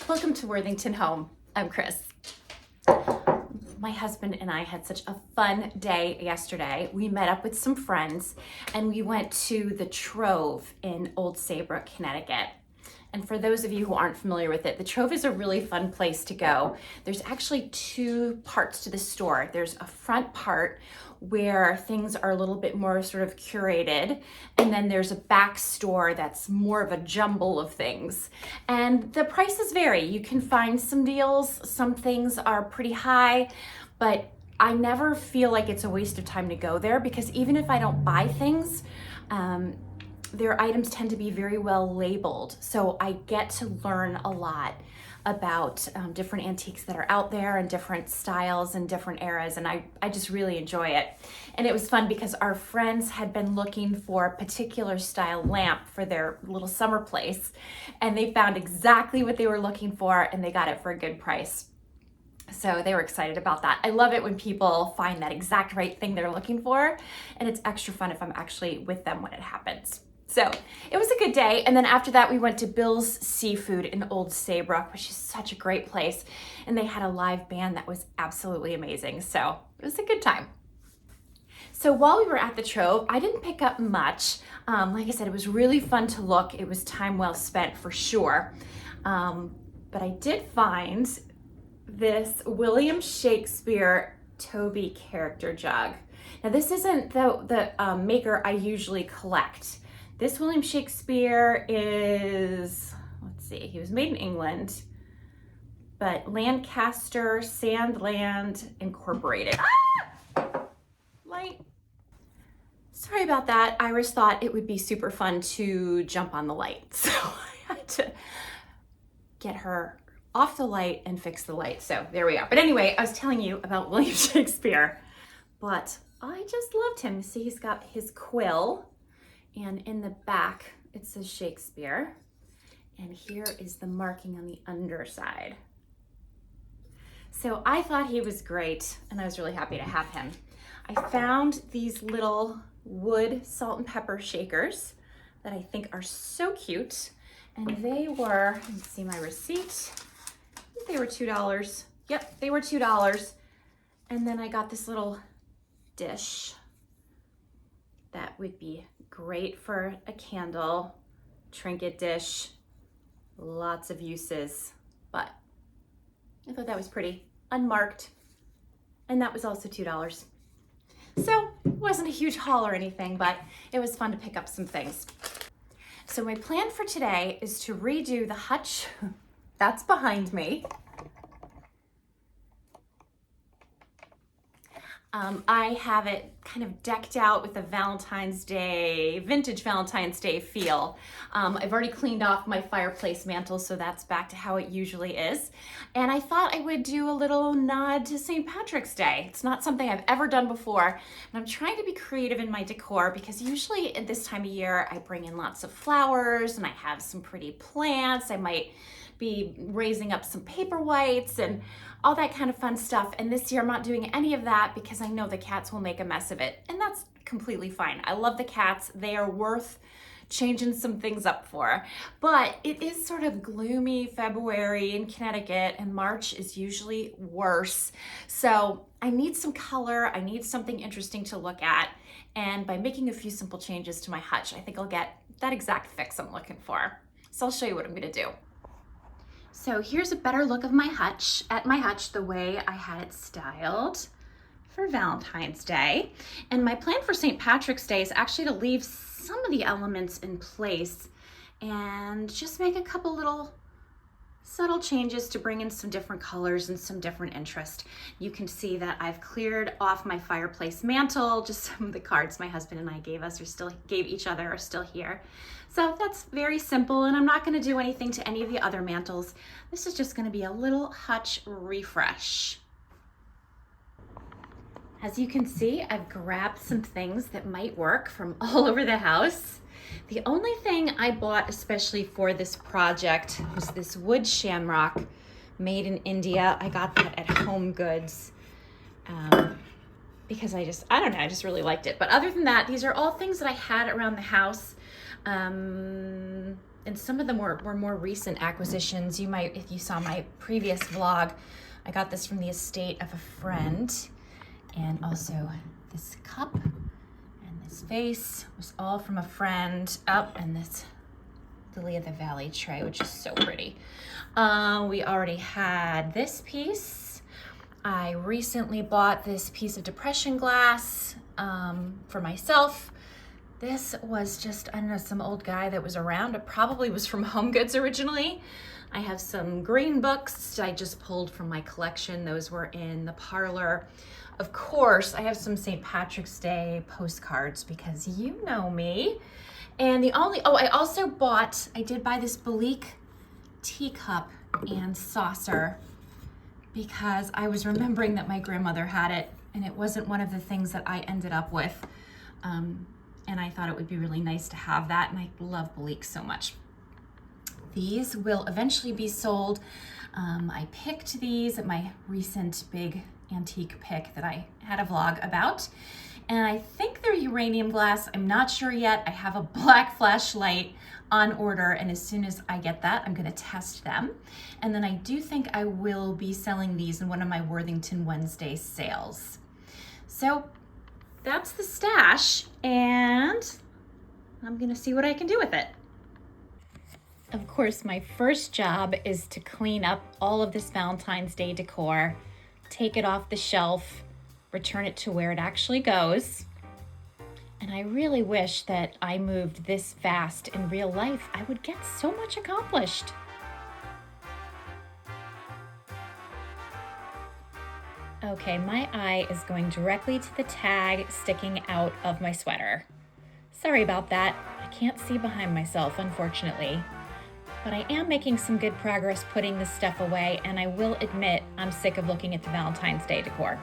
Welcome to Worthington Home. I'm Chris. My husband and I had such a fun day yesterday. We met up with some friends and we went to the Trove in Old Saybrook, Connecticut. And for those of you who aren't familiar with it, the Trove is a really fun place to go. There's actually two parts to the store. There's a front part where things are a little bit more sort of curated, and then there's a back store that's more of a jumble of things. And the prices vary. You can find some deals, some things are pretty high, but I never feel like it's a waste of time to go there because even if I don't buy things, their items tend to be very well labeled. So I get to learn a lot about different antiques that are out there and different styles and different eras. And I just really enjoy it. And it was fun because our friends had been looking for a particular style lamp for their little summer place. And they found exactly what they were looking for and they got it for a good price. So they were excited about that. I love it when people find that exact right thing they're looking for. And it's extra fun if I'm actually with them when it happens. So it was a good day. And then after that, we went to Bill's Seafood in Old Saybrook, which is such a great place. And they had a live band that was absolutely amazing. So it was a good time. So while we were at the Trove, I didn't pick up much. Like I said, it was really fun to look. It was time well spent for sure. But I did find this William Shakespeare Toby character jug. Now this isn't the maker I usually collect. This William Shakespeare is, let's see, he was made in England, but Lancaster Sandland Incorporated. Light. Sorry about that. Iris thought it would be super fun to jump on the light. So I had to get her off the light and fix the light. So there we are. But anyway, I was telling you about William Shakespeare, but I just loved him. See, he's got his quill. And in the back, it says Shakespeare. And here is the marking on the underside. So I thought he was great, and I was really happy to have him. I found these little wood salt and pepper shakers that I think are so cute. And they were, let me see my receipt. I think they were $2. Yep, they were $2. And then I got this little dish that would be great for a candle, trinket dish, lots of uses, but I thought that was pretty, unmarked, and that was also $2. So it wasn't a huge haul or anything, but it was fun to pick up some things. So my plan for today is to redo the hutch that's behind me. I have it kind of decked out with a Valentine's Day, vintage Valentine's Day feel. I've already cleaned off my fireplace mantle, so that's back to how it usually is. And I thought I would do a little nod to St. Patrick's Day. It's not something I've ever done before, and I'm trying to be creative in my decor because usually at this time of year, I bring in lots of flowers and I have some pretty plants. I might be raising up some paper whites and all that kind of fun stuff. And this year I'm not doing any of that because I know the cats will make a mess of it. And that's completely fine. I love the cats. They are worth changing some things up for. But it is sort of gloomy February in Connecticut, and March is usually worse. So I need some color. I need something interesting to look at. And by making a few simple changes to my hutch, I think I'll get that exact fix I'm looking for. So I'll show you what I'm gonna do. So here's a better look of my hutch, the way I had it styled for Valentine's Day. And my plan for St. Patrick's Day is actually to leave some of the elements in place and just make a couple little subtle changes to bring in some different colors and some different interest. You can see that I've cleared off my fireplace mantle. Just some of the cards my husband and I gave each other are still here. So that's very simple, and I'm not going to do anything to any of the other mantles. This is just going to be a little hutch refresh. As you can see, I've grabbed some things that might work from all over the house. The only thing I bought especially for this project was this wood shamrock made in India. I got that at Home Goods because I just really liked it. But other than that, these are all things that I had around the house. and some of them were more recent acquisitions. You might, if you saw my previous vlog, I got this from the estate of a friend. And also this cup and this vase was all from a friend. And this Lily of the Valley tray, which is so pretty. We already had this piece. I recently bought this piece of depression glass for myself. This was just, I don't know, some old guy that was around. It probably was from Home Goods originally. I have some green books I just pulled from my collection. Those were in the parlor. Of course, I have some St. Patrick's Day postcards because you know me. And I did buy this Belique teacup and saucer because I was remembering that my grandmother had it and it wasn't one of the things that I ended up with. And I thought it would be really nice to have that, and I love Belique so much. These will eventually be sold. I picked these at my recent big antique pick that I had a vlog about. And I think they're uranium glass. I'm not sure yet. I have a black flashlight on order, and as soon as I get that, I'm gonna test them. And then I do think I will be selling these in one of my Worthington Wednesday sales. So that's the stash, and I'm gonna see what I can do with it. Of course, my first job is to clean up all of this Valentine's Day decor, take it off the shelf, return it to where it actually goes. And I really wish that I moved this fast in real life. I would get so much accomplished. Okay, my eye is going directly to the tag sticking out of my sweater. Sorry about that. I can't see behind myself, unfortunately. But I am making some good progress putting this stuff away, and I will admit I'm sick of looking at the Valentine's Day decor.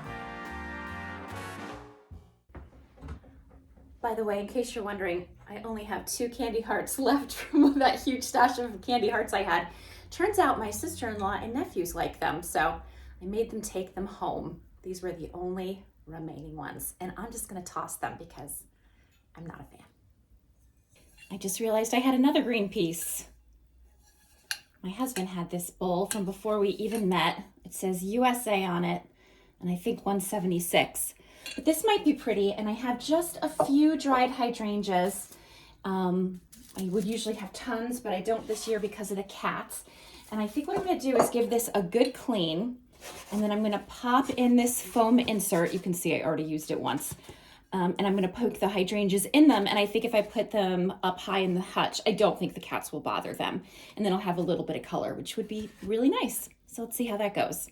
By the way, in case you're wondering, I only have 2 candy hearts left from that huge stash of candy hearts I had. Turns out my sister-in-law and nephews like them, so I made them take them home. These were the only remaining ones, and I'm just gonna toss them because I'm not a fan. I just realized I had another green piece. My husband had this bowl from before we even met. It says USA on it, and I think 176. But this might be pretty, and I have just a few dried hydrangeas. I would usually have tons, but I don't this year because of the cats. And I think what I'm gonna do is give this a good clean, and then I'm gonna pop in this foam insert. You can see I already used it once. And I'm gonna poke the hydrangeas in them, and I think if I put them up high in the hutch, I don't think the cats will bother them. And then I'll have a little bit of color, which would be really nice. So let's see how that goes.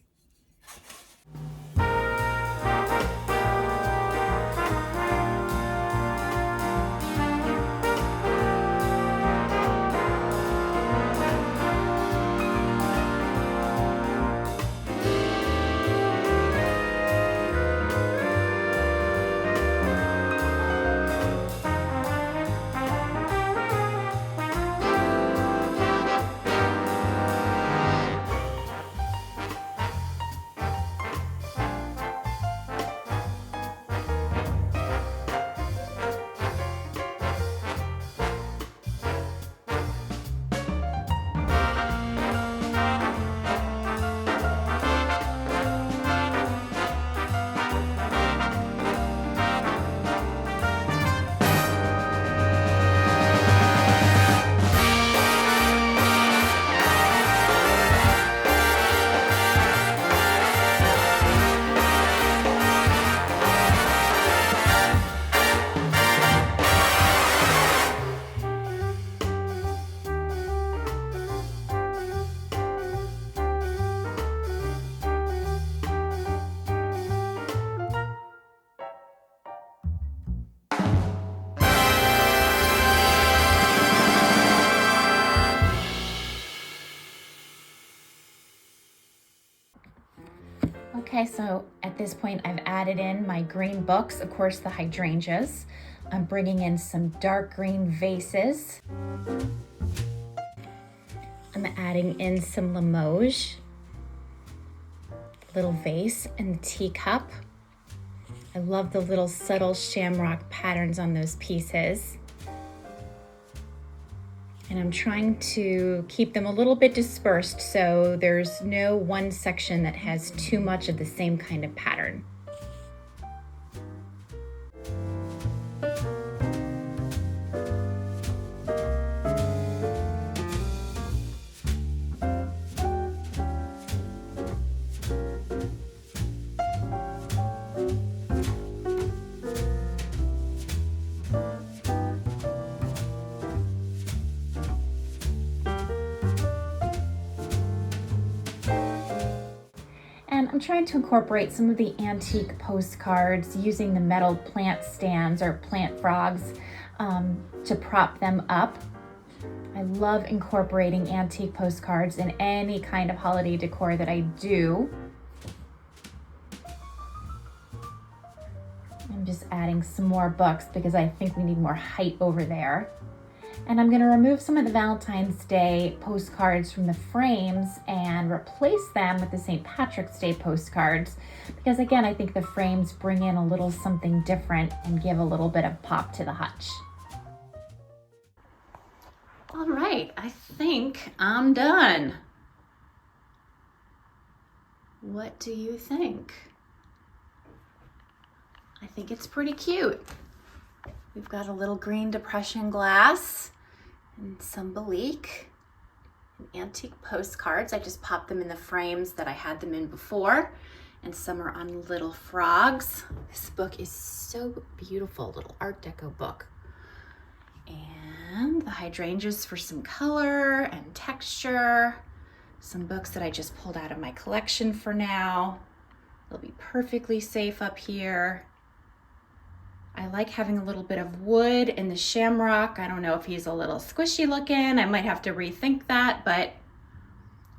Okay, so at this point I've added in my green books, of course the hydrangeas. I'm bringing in some dark green vases. I'm adding in some Limoges, little vase and the teacup. I love the little subtle shamrock patterns on those pieces. And I'm trying to keep them a little bit dispersed so there's no one section that has too much of the same kind of pattern. And I'm trying to incorporate some of the antique postcards using the metal plant stands or plant frogs to prop them up. I love incorporating antique postcards in any kind of holiday decor that I do. I'm just adding some more books because I think we need more height over there. And I'm going to remove some of the Valentine's Day postcards from the frames and replace them with the St. Patrick's Day postcards because, again, I think the frames bring in a little something different and give a little bit of pop to the hutch. All right, I think I'm done. What do you think? I think it's pretty cute. We've got a little green depression glass and some Belique and antique postcards. I just popped them in the frames that I had them in before, and some are on little frogs. This book is so beautiful, little Art Deco book. And the hydrangeas for some color and texture. Some books that I just pulled out of my collection for now. They'll be perfectly safe up here. I like having a little bit of wood in the shamrock. I don't know if he's a little squishy looking. I might have to rethink that, but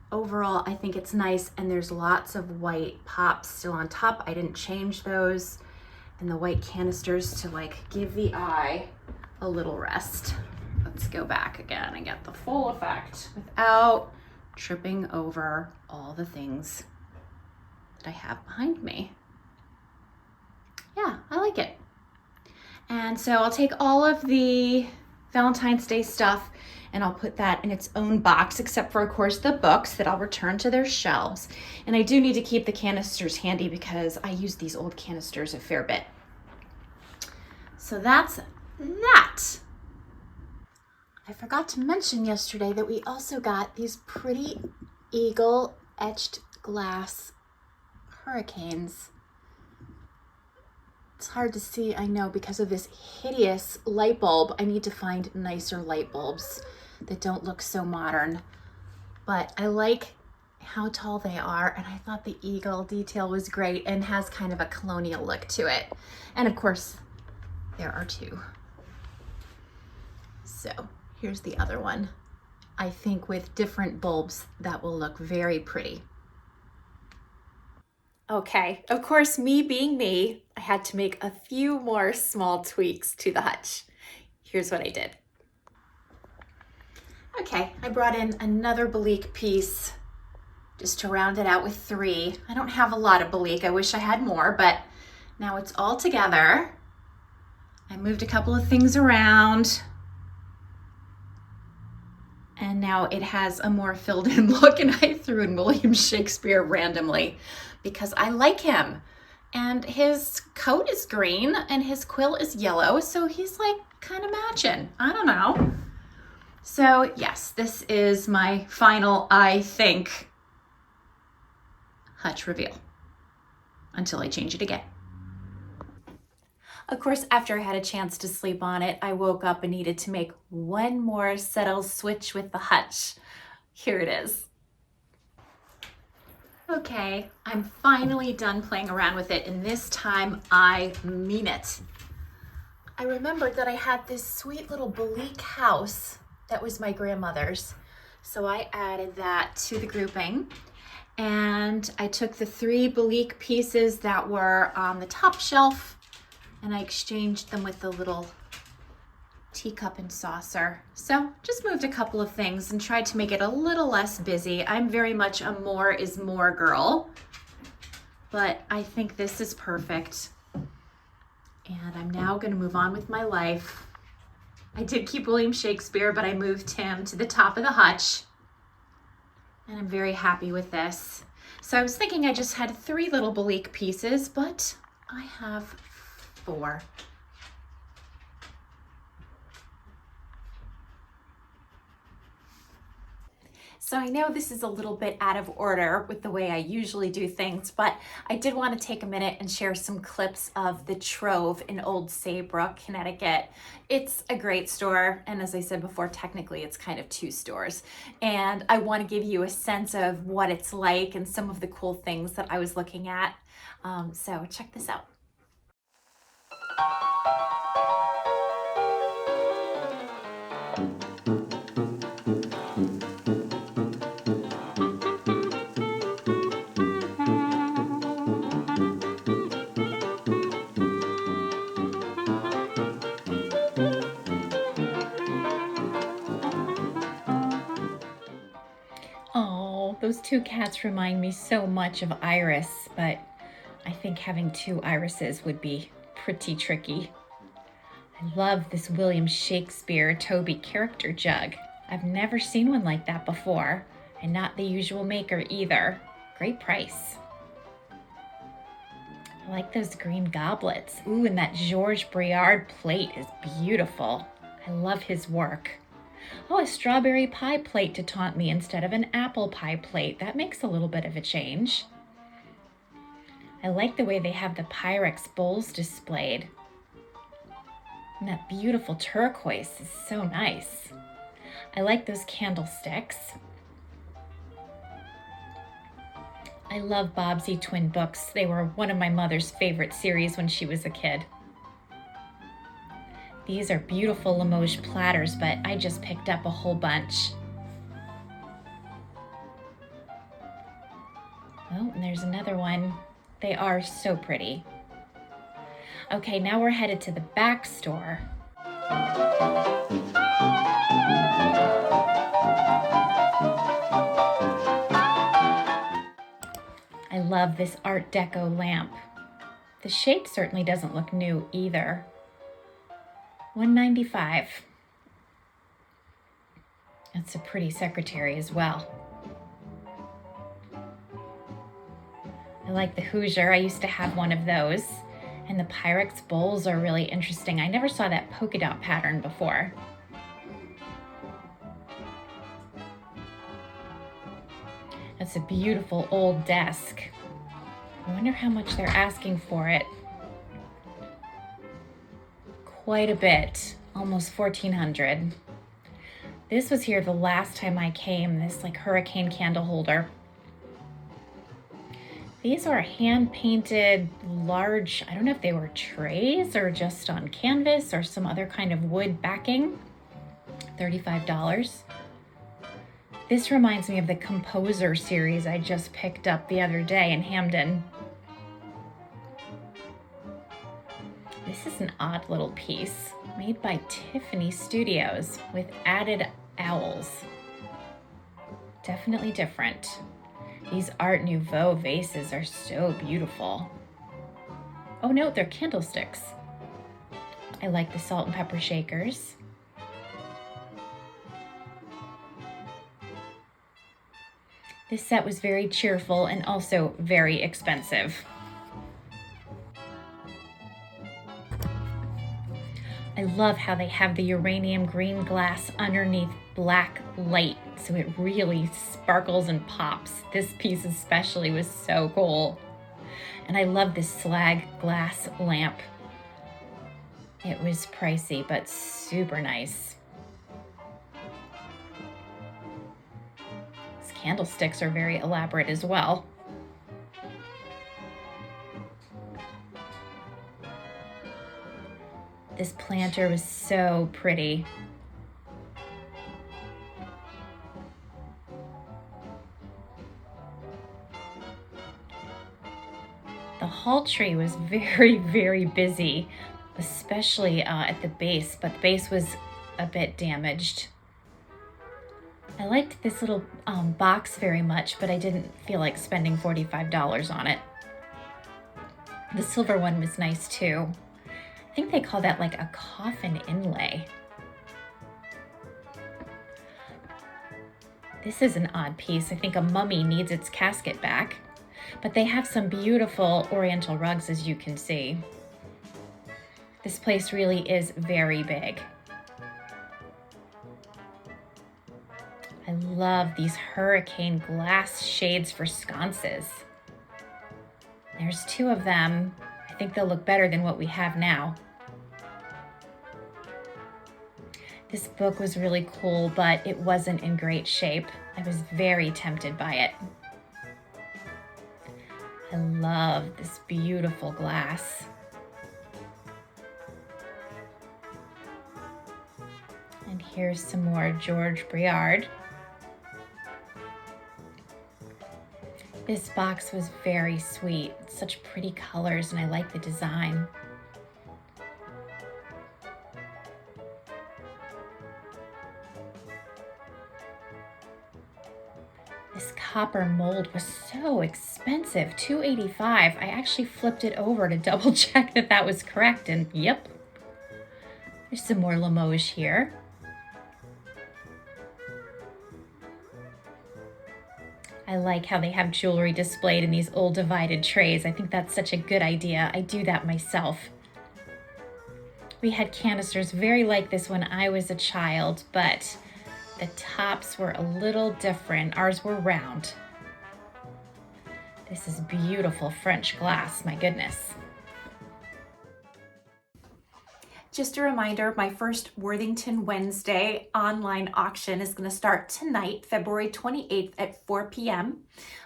overall, I think it's nice. And there's lots of white pops still on top. I didn't change those. And the white canisters to like give the eye a little rest. Let's go back again and get the full effect without tripping over all the things that I have behind me. Yeah, I like it. And so I'll take all of the Valentine's Day stuff and I'll put that in its own box, except for, of course, the books that I'll return to their shelves. And I do need to keep the canisters handy because I use these old canisters a fair bit. So that's that. I forgot to mention yesterday that we also got these pretty eagle etched glass hurricanes. It's hard to see, I know, because of this hideous light bulb. I need to find nicer light bulbs that don't look so modern. But I like how tall they are, and I thought the eagle detail was great and has kind of a colonial look to it. And of course, there are two. So here's the other one. I think with different bulbs, that will look very pretty. Okay, of course, me being me, I had to make a few more small tweaks to the hutch. Here's what I did. Okay, I brought in another Belique piece just to round it out with 3. I don't have a lot of Belique. I wish I had more, but now it's all together. I moved a couple of things around. And now it has a more filled in look, and I threw in William Shakespeare randomly because I like him. And his coat is green and his quill is yellow, so he's like kind of matching. I don't know. So yes, this is my final, I think, hutch reveal until I change it again. Of course, after I had a chance to sleep on it, I woke up and needed to make one more subtle switch with the hutch. Here it is. Okay, I'm finally done playing around with it, and this time I mean it. I remembered that I had this sweet little Belique house that was my grandmother's, so I added that to the grouping. And I took the 3 Belique pieces that were on the top shelf and I exchanged them with the little teacup and saucer. So just moved a couple of things and tried to make it a little less busy. I'm very much a more is more girl, but I think this is perfect. And I'm now going to move on with my life I did keep William Shakespeare, but I moved him to the top of the hutch. And I'm very happy with this. So I was thinking I just had 3 little Belique pieces, but I have 4. So I know this is a little bit out of order with the way I usually do things, but I did want to take a minute and share some clips of the Trove in Old Saybrook, Connecticut. It's a great store, and as I said before, technically it's kind of 2 stores. And I want to give you a sense of what it's like and some of the cool things that I was looking at. So check this out. Oh, those 2 cats remind me so much of Iris, but I think having 2 irises would be pretty tricky. I love this William Shakespeare Toby character jug. I've never seen one like that before, and not the usual maker either. Great price. I like those green goblets. Ooh, and that Georges Briard plate is beautiful. I love his work. Oh, a strawberry pie plate to taunt me instead of an apple pie plate. That makes a little bit of a change. I like the way they have the Pyrex bowls displayed. And that beautiful turquoise is so nice. I like those candlesticks. I love Bobbsey Twin books. They were one of my mother's favorite series when she was a kid. These are beautiful Limoges platters, but I just picked up a whole bunch. Oh, and there's another one. They are so pretty. Okay, now we're headed to the back store. I love this Art Deco lamp. The shape certainly doesn't look new either. $1.95. That's a pretty secretary as well. I like the Hoosier. I used to have one of those. And the Pyrex bowls are really interesting. I never saw that polka dot pattern before. That's a beautiful old desk. I wonder how much they're asking for it. Quite a bit, almost $1,400. This was here the last time I came, this like hurricane candle holder. These are hand-painted large, I don't know if they were trays or just on canvas or some other kind of wood backing. $35. This reminds me of the Composer series I just picked up the other day in Hamden. This is an odd little piece made by Tiffany Studios with added owls. Definitely different. These Art Nouveau vases are so beautiful. Oh no, they're candlesticks. I like the salt and pepper shakers. This set was very cheerful and also very expensive. I love how they have the uranium green glass underneath black light, so it really sparkles and pops. This piece especially was so cool. And I love this slag glass lamp. It was pricey, but super nice. These candlesticks are very elaborate as well. This planter was so pretty. The hall tree was very, very busy, especially at the base, but the base was a bit damaged. I liked this little box very much, but I didn't feel like spending $45 on it. The silver one was nice too. I think they call that like a coffin inlay. This is an odd piece. I think a mummy needs its casket back. But they have some beautiful oriental rugs, as you can see. This place really is very big. I love these hurricane glass shades for sconces. There's 2 of them. I think they'll look better than what we have now. This book was really cool, but it wasn't in great shape. I was very tempted by it. I love this beautiful glass. And here's some more George Briard. This box was very sweet, such pretty colors, and I like the design. This copper mold was so expensive, $2.85. I actually flipped it over to double check that that was correct, and yep. There's some more Limoges here. I like how they have jewelry displayed in these old divided trays. I think that's such a good idea. I do that myself. We had canisters very like this when I was a child, but the tops were a little different. Ours were round. This is beautiful French glass, my goodness. Just a reminder, my first Worthington Wednesday online auction is going to start tonight, February 28th at 4 p.m.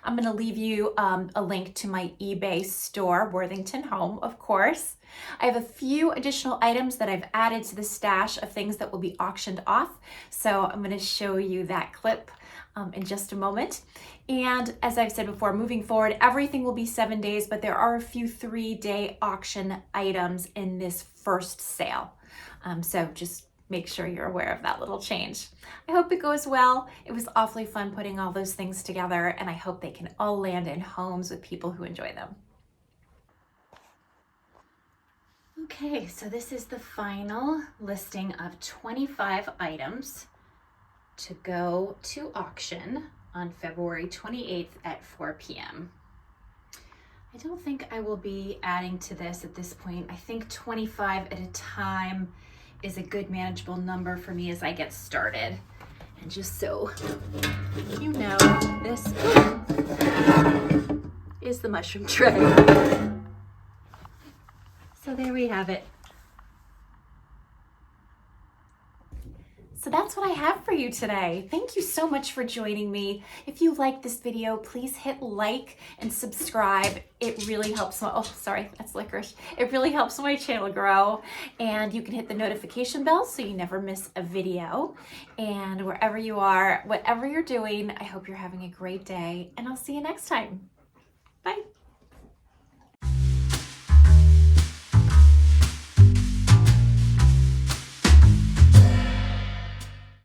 I'm going to leave you a link to my eBay store, Worthington Home, of course. I have a few additional items that I've added to the stash of things that will be auctioned off. So I'm going to show you that clip in just a moment. And as I've said before, moving forward, everything will be 7 days, but there are a few 3-day auction items in this first sale. So just make sure you're aware of that little change. I hope it goes well. It was awfully fun putting all those things together, and I hope they can all land in homes with people who enjoy them. Okay, so this is the final listing of 25 items to go to auction on February 28th at 4 p.m. I don't think I will be adding to this at this point. I think 25 at a time is a good manageable number for me as I get started. And just so you know, this is the mushroom tray. So there we have it. So that's what I have for you today. Thank you so much for joining me. If you like this video, please hit like and subscribe. It really helps my, oh, sorry, that's licorice. It really helps my channel grow. And you can hit the notification bell so you never miss a video. And wherever you are, whatever you're doing, I hope you're having a great day, and I'll see you next time. Bye.